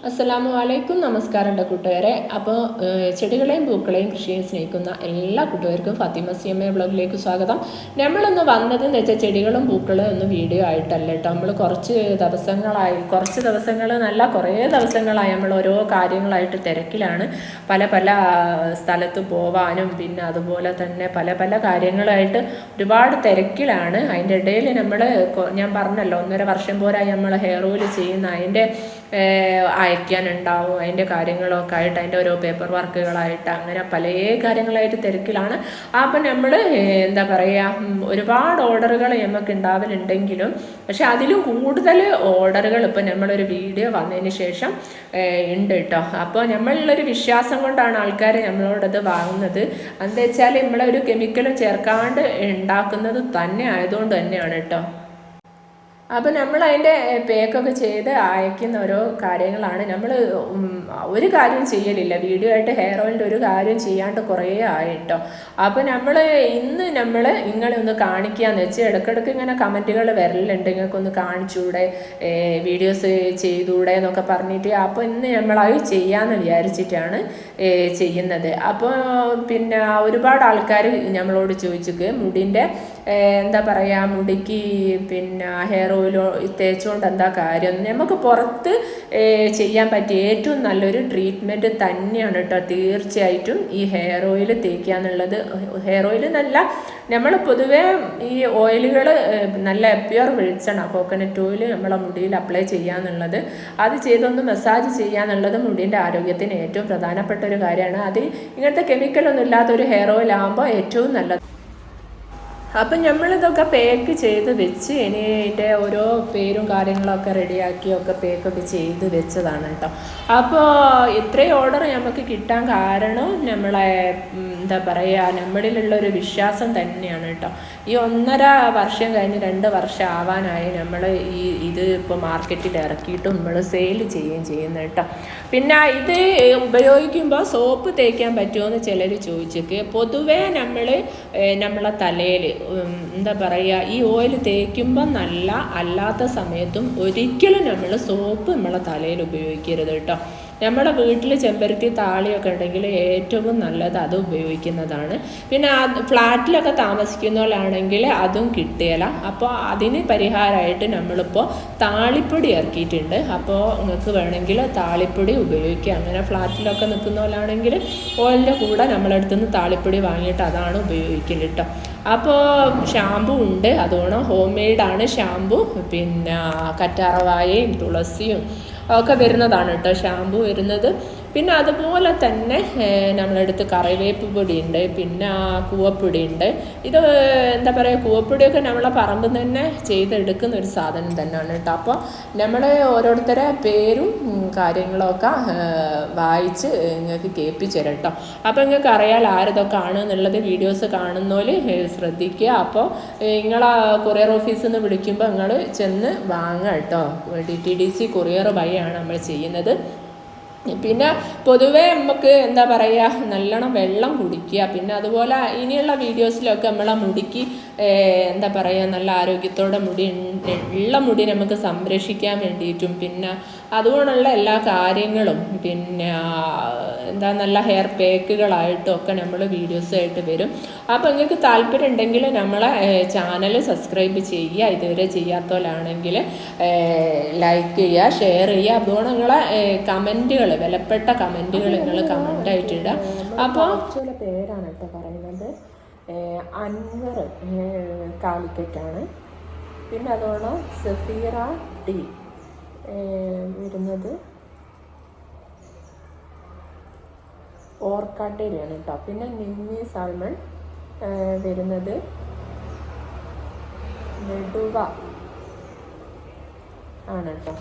അസ്സലാമു അലൈക്കും. നമസ്കാരം കൂട്ടുകാരെ. അപ്പോൾ ചെടികളെയും പൂക്കളെയും കൃഷിയെയും സ്നേഹിക്കുന്ന എല്ലാ കൂട്ടുകാർക്കും ഫാത്തിമ CMA വ്ളോഗിലേക്ക് സ്വാഗതം. നമ്മളൊന്ന് വന്നതെന്ന് വെച്ചാൽ ചെടികളും പൂക്കളും ഒന്നും വീഡിയോ ആയിട്ടല്ല കേട്ടോ. നമ്മൾ കുറച്ച് ദിവസങ്ങൾ നല്ല കുറേ ദിവസങ്ങളായി നമ്മൾ ഓരോ കാര്യങ്ങളായിട്ട് തിരക്കിലാണ്. പല സ്ഥലത്ത് പോവാനും പിന്നെ അതുപോലെ തന്നെ പല കാര്യങ്ങളായിട്ട് ഒരുപാട് തിരക്കിലാണ്. അതിൻ്റെ ഇടയിൽ ഞാൻ പറഞ്ഞല്ലോ 1.5 വർഷം പോരായി നമ്മൾ ഹെയർ ഓയിൽ ചെയ്യുന്ന അതിൻ്റെ അയക്കാനുണ്ടാവും, അതിൻ്റെ കാര്യങ്ങളൊക്കെ ആയിട്ട് അതിൻ്റെ ഓരോ പേപ്പർ വർക്കുകളായിട്ട് അങ്ങനെ പല കാര്യങ്ങളായിട്ട് തിരക്കിലാണ്. അപ്പം നമ്മൾ എന്താ പറയുക, ഒരുപാട് ഓർഡറുകൾ നമുക്ക് ഉണ്ടാവലുണ്ടെങ്കിലും പക്ഷെ അതിലും കൂടുതൽ ഓർഡറുകൾ ഇപ്പം നമ്മളൊരു വീഡിയോ വന്നതിന് ശേഷം ഉണ്ട് കേട്ടോ. അപ്പോൾ നമ്മളുള്ളൊരു വിശ്വാസം കൊണ്ടാണ് ആൾക്കാർ നമ്മളോടത് വാങ്ങുന്നത്. എന്താ വെച്ചാൽ നമ്മളൊരു കെമിക്കലും ചേർക്കാണ്ട് ഉണ്ടാക്കുന്നത് തന്നെ ആയതുകൊണ്ട് തന്നെയാണ് കേട്ടോ. അപ്പോൾ നമ്മൾ അതിൻ്റെ പേക്കൊക്കെ ചെയ്ത് അയക്കുന്ന ഓരോ കാര്യങ്ങളാണ്. നമ്മൾ ഒരു കാര്യം ചെയ്യലില്ല, വീഡിയോ ആയിട്ട് ഹെയർ ഓയിലിൻ്റെ ഒരു കാര്യം ചെയ്യാണ്ട് കുറേ ആയിട്ടോ. അപ്പോൾ ഇന്ന് നിങ്ങളെ ഒന്ന് കാണിക്കുകയെന്ന് വെച്ചാൽ ഇടയ്ക്കിടയ്ക്ക് ഇങ്ങനെ കമൻറ്റുകൾ വരലുണ്ട്, നിങ്ങൾക്കൊന്ന് കാണിച്ചൂടെ, വീഡിയോസ് ചെയ്തൂടെ എന്നൊക്കെ പറഞ്ഞിട്ട്. അപ്പോൾ ഇന്ന് നമ്മളത് ചെയ്യാമെന്ന് വിചാരിച്ചിട്ടാണ് ചെയ്യുന്നത്. അപ്പോൾ പിന്നെ ഒരുപാട് ആൾക്കാർ നമ്മളോട് ചോദിച്ചിട്ട് മുടിൻ്റെ എന്താ പറയുക, മുടിക്ക് പിന്നെ ഹെയർ ഓയിൽ തേച്ചുകൊണ്ട് എന്താ കാര്യം. നമുക്ക് പുറത്ത് ചെയ്യാൻ പറ്റിയ ഏറ്റവും നല്ലൊരു ട്രീറ്റ്മെൻറ്റ് തന്നെയാണ് കേട്ടോ തീർച്ചയായിട്ടും ഈ ഹെയർ ഓയിൽ തേക്കുക എന്നുള്ളത്. ഹെയർ ഓയിൽ എന്നല്ല, നമ്മൾ പൊതുവേ ഈ ഓയിലുകൾ നല്ല പ്യുവർ വെളിച്ചെണ്ണ, കോക്കനട്ട് ഓയിൽ നമ്മളെ മുടിയിൽ അപ്ലൈ ചെയ്യുക എന്നുള്ളത്, അത് ചെയ്തൊന്ന് മസാജ് ചെയ്യുക എന്നുള്ളത് മുടിൻ്റെ ആരോഗ്യത്തിന് ഏറ്റവും പ്രധാനപ്പെട്ട ഒരു കാര്യമാണ്. അത് ഇങ്ങനത്തെ കെമിക്കലൊന്നും ഇല്ലാത്തൊരു ഹെയർ ഓയിൽ ആകുമ്പോൾ ഏറ്റവും നല്ലത്. അപ്പം നമ്മളിതൊക്കെ പേക്ക് ചെയ്ത് വെച്ച് ഇനി ഇതിൻ്റെ ഓരോ പേരും കാര്യങ്ങളൊക്കെ റെഡിയാക്കിയൊക്കെ പേക്കൊക്കെ ചെയ്ത് വെച്ചതാണ് കേട്ടോ. അപ്പോൾ ഇത്രയും ഓർഡർ നമുക്ക് കിട്ടാൻ കാരണം നമ്മളെ എന്താ പറയുക, നമ്മളിലുള്ളൊരു വിശ്വാസം തന്നെയാണ് കേട്ടോ. ഈ 1.5 വർഷം കഴിഞ്ഞ് 2 വർഷം ആവാനായി നമ്മൾ ഇത് ഇപ്പോൾ മാർക്കറ്റിൽ ഇറക്കിയിട്ടും നമ്മൾ സെയിൽ ചെയ്യുകയും ചെയ്യുന്നത് കേട്ടോ. പിന്നെ ഇത് ഉപയോഗിക്കുമ്പോൾ സോപ്പ് തേക്കാൻ പറ്റുമോ എന്ന് ചിലർ ചോദിച്ചേക്ക്. പൊതുവേ നമ്മളെ തലയിൽ എന്താ പറയുക, ഈ ഓയിൽ തേക്കുമ്പോൾ നല്ല അല്ലാത്ത സമയത്തും ഒരിക്കലും നമ്മൾ സോപ്പ് നമ്മളെ തലയിൽ ഉപയോഗിക്കരുത് കേട്ടോ. നമ്മുടെ വീട്ടിൽ ചെമ്പരത്തി താളിയൊക്കെ ഉണ്ടെങ്കിൽ ഏറ്റവും നല്ലത് അത് ഉപയോഗിക്കുന്നതാണ്. പിന്നെ ഫ്ലാറ്റിലൊക്കെ താമസിക്കുന്നവരാണെങ്കിൽ അതും കിട്ടുകയില്ല. അപ്പോൾ അതിന് പരിഹാരമായിട്ട് നമ്മളിപ്പോൾ താളിപ്പൊടി ഇറക്കിയിട്ടുണ്ട്. അപ്പോൾ നിങ്ങൾക്ക് വേണമെങ്കിൽ താളിപ്പൊടി ഉപയോഗിക്കുക. അങ്ങനെ ഫ്ലാറ്റിലൊക്കെ നിൽക്കുന്നവരാണെങ്കിൽ ഓയിലിൻ്റെ കൂടെ നമ്മളടുത്തുനിന്ന് താളിപ്പൊടി വാങ്ങിയിട്ട് അതാണ് ഉപയോഗിക്കൽ കേട്ടോ. അപ്പോൾ ഷാമ്പു ഉണ്ട്, അതുകൊണ്ട് ഹോം മെയ്ഡാണ് ഷാമ്പു. പിന്നെ കറ്റാർവാഴയും തുളസിയും ഒക്കെ വരുന്നതാണ് കേട്ടോ ഷാമ്പു വരുന്നത്. പിന്നെ അതുപോലെ തന്നെ നമ്മളടുത്ത് കറിവേപ്പ് പൊടിയുണ്ട്, പിന്നെ കൂവപ്പൊടിയുണ്ട്. ഇത് എന്താ പറയുക, കൂവപ്പൊടിയൊക്കെ നമ്മളെ പറമ്പിൽ തന്നെ ചെയ്തെടുക്കുന്ന ഒരു സാധനം തന്നെയാണ് കേട്ടോ. അപ്പോൾ നമ്മൾ ഓരോരുത്തരെ പേരും കാര്യങ്ങളൊക്കെ വായിച്ച് നിങ്ങൾക്ക് കേൾപ്പിച്ചു തരാം കേട്ടോ. അപ്പോൾ നിങ്ങൾക്ക് അറിയാൽ ആരിതൊക്കെ ആണ് എന്നുള്ളത് വീഡിയോസ് കാണുന്നവർ ശ്രദ്ധിക്കുക. അപ്പോൾ നിങ്ങളെ കൊറിയർ ഓഫീസിൽ നിന്ന് വിളിക്കുമ്പോൾ നിങ്ങൾ ചെന്ന് വാങ്ങുക കേട്ടോ. DTDC കൊറിയർ വഴിയാണ് നമ്മൾ ചെയ്യുന്നത്. പിന്നെ പൊതുവേ നമുക്ക് എന്താ പറയുക, നല്ലോണം വെള്ളം കുടിക്കുക. പിന്നെ അതുപോലെ ഇനിയുള്ള വീഡിയോസിലൊക്കെ നമ്മളെ മുടിക്ക് എന്താ പറയുക, നല്ല ആരോഗ്യത്തോടെ ഉള്ള മുടി നമുക്ക് സംരക്ഷിക്കാൻ വേണ്ടിയിട്ടും പിന്നെ അതുകൊണ്ടുള്ള എല്ലാ കാര്യങ്ങളും പിന്നെ എന്താ നല്ല ഹെയർ പാക്കുകളായിട്ടും ഒക്കെ നമ്മൾ വീഡിയോസായിട്ട് വരും. അപ്പോൾ നിങ്ങൾക്ക് താല്പര്യം ഉണ്ടെങ്കിൽ നമ്മളെ ചാനൽ സബ്സ്ക്രൈബ് ചെയ്യുക. ഇതുവരെ ചെയ്യാത്തവരാണെങ്കിൽ ലൈക്ക് ചെയ്യുക, ഷെയർ ചെയ്യുക. അതുകൊണ്ട് നിങ്ങളെ കമൻറ്റുകൾ, വിലപ്പെട്ട കമൻറ്റുകൾ നിങ്ങൾ കമൻ്റായിട്ടിടുക. അപ്പോൾ ചില പേരാണ് കേട്ടോ പറയുന്നത്. അൻവർ കാലിക്കറ്റാണ്. പിന്നെ അതുകൊണ്ട് സഫീറ D വരുന്നത് ഓർക്കാട്ടേരിയാണ് കേട്ടോ. പിന്നെ നിമ്മി സാൽമൺ വരുന്നത് നെടുവ ആണ് കേട്ടോ.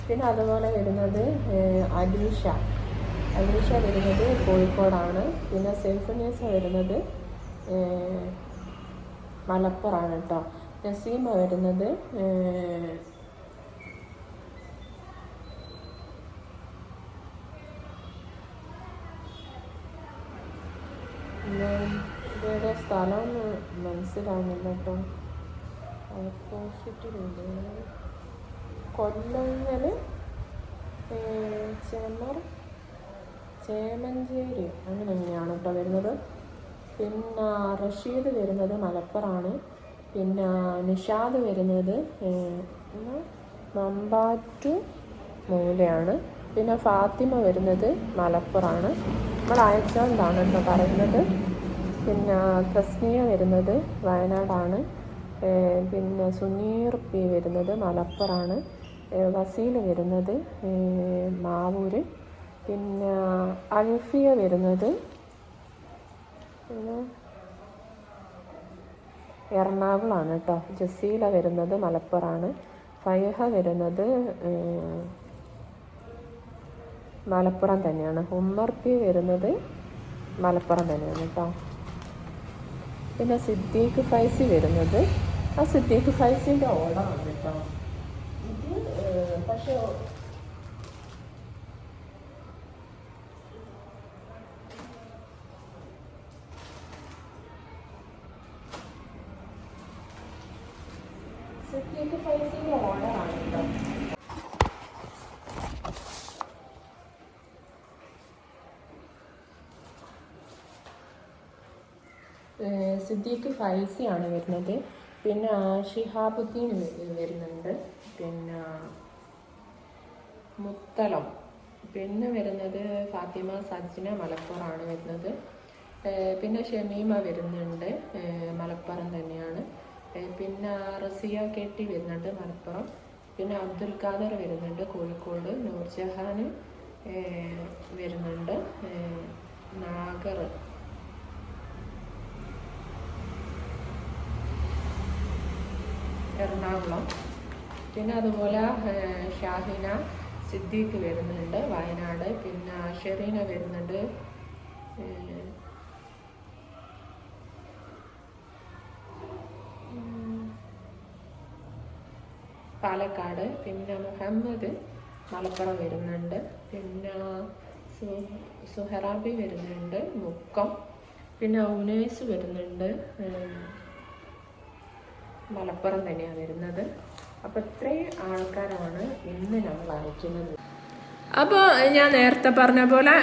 പിന്നെ അതുപോലെ വരുന്നത് അലീഷ വരുന്നത് കോഴിക്കോടാണ്. പിന്നെ സെൽഫുനീസ വരുന്നത് മലപ്പുറമാണ് കേട്ടോ. നസീമ വരുന്നത് ഇവരുടെ സ്ഥലം മനസ്സിലാവുന്നില്ല കേട്ടോ. ഓപ്പോസിറ്റിലുണ്ട് കൊല്ലങ്ങൾ ചേമഞ്ചേരി അങ്ങനെ തന്നെയാണ് കേട്ടോ വരുന്നത്. പിന്നെ റഷീദ് വരുന്നത് മലപ്പുറമാണ്. പിന്നെ നിഷാദ് വരുന്നത് മമ്പാറ്റു മൂലയാണ്. പിന്നെ ഫാത്തിമ വരുന്നത് മലപ്പുറമാണ്. നമ്മൾ അയച്ചോണ്ടാണ് കേട്ടോ പറയുന്നത്. പിന്നെ തസ്നിയ വരുന്നത് വയനാടാണ്. പിന്നെ സുനീർ പി വരുന്നത് മലപ്പുറമാണ്. വസീൽ വരുന്നത് മാവൂര്. പിന്നെ അൽഫിയ വരുന്നത് എറണാകുളമാണ് കേട്ടോ. ജസീല വരുന്നത് മലപ്പുറമാണ്. ഫൈഹ വരുന്നത് മലപ്പുറം തന്നെയാണ്. ഉമ്മർ പി വരുന്നത് മലപ്പുറം തന്നെയാണ് കേട്ടോ. പിന്നെ സിദ്ദീഖ് ഫൈസി വരുന്നത് സിദ്ദീഖ് ഫൈസിൻ്റെ ഓർഡറാണ് കേട്ടോ. ഇത് പക്ഷേ സിദ്ദീഖ് ഫൈസിൻ്റെ ഓർഡറാണ് കേട്ടോ. സിദ്ദീഖ് ഫൈസിയാണ് വരുന്നത്. പിന്നെ ഷിഹാബുദ്ദീൻ വരുന്നുണ്ട്. പിന്നെ മുത്തലം പിന്നെ വരുന്നത് ഫാത്തിമ സജ്ന മലപ്പുറമാണ് വരുന്നത്. പിന്നെ ഷമീമ വരുന്നുണ്ട് മലപ്പുറം തന്നെയാണ്. പിന്നെ റസിയ കെട്ടി വരുന്നുണ്ട് മലപ്പുറം. പിന്നെ അബ്ദുൽ ഖാദർ വരുന്നുണ്ട് കോഴിക്കോട്. നൂർജഹാൻ വരുന്നുണ്ട് നാഗർ. എറണാകുളം. പിന്നെ അതുപോലെ ഷാഹിന സിദ്ദീഖ് വരുന്നുണ്ട് വയനാട്. പിന്നെ ഷെറീന വരുന്നുണ്ട് പാലക്കാട്. പിന്നെ മുഹമ്മദ് മലപ്പുറം വരുന്നുണ്ട്. പിന്നെ സുഹറാബി വരുന്നുണ്ട് മുക്കം. പിന്നെ ഉനേസ് വരുന്നുണ്ട് മലപ്പുറം തന്നെയാണ് വരുന്നത്. അപ്പോൾ ഇത്രയും ആൾക്കാരാണ് ഇന്ന് നമ്മൾ അയക്കുന്നത്. അപ്പോൾ ഞാൻ നേരത്തെ പറഞ്ഞ പോലെ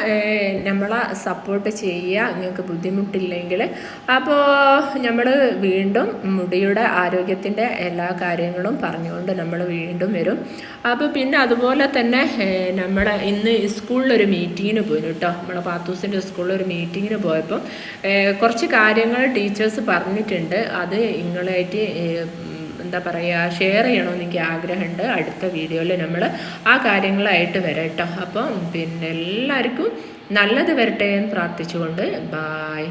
നമ്മളെ സപ്പോർട്ട് ചെയ്യുക, നിങ്ങൾക്ക് ബുദ്ധിമുട്ടില്ലെങ്കിൽ. അപ്പോൾ നമ്മൾ വീണ്ടും മുടിയുടെ ആരോഗ്യത്തിൻ്റെ എല്ലാ കാര്യങ്ങളും പറഞ്ഞുകൊണ്ട് നമ്മൾ വീണ്ടും വരും. അപ്പോൾ പിന്നെ അതുപോലെ തന്നെ നമ്മൾ ഇന്ന് സ്കൂളിലൊരു മീറ്റിങ്ങിന് പോയിരുന്നു കേട്ടോ. നമ്മളെ പാത്തൂസിൻ്റെ സ്കൂളിലൊരു മീറ്റിങ്ങിന് പോയപ്പോൾ കുറച്ച് കാര്യങ്ങൾ ടീച്ചേഴ്സ് പറഞ്ഞിട്ടുണ്ട്. അത് നിങ്ങളായിട്ട് എന്താ പറയുക ഷെയർ ചെയ്യണമെന്ന് എനിക്ക് ആഗ്രഹമുണ്ട്. അടുത്ത വീഡിയോയിൽ നമ്മൾ ആ കാര്യങ്ങളായിട്ട് വരാം കേട്ടോ. അപ്പം പിന്നെ എല്ലാവർക്കും നല്ലത് വരട്ടെ എന്ന് പ്രാർത്ഥിച്ചുകൊണ്ട് ബായ്.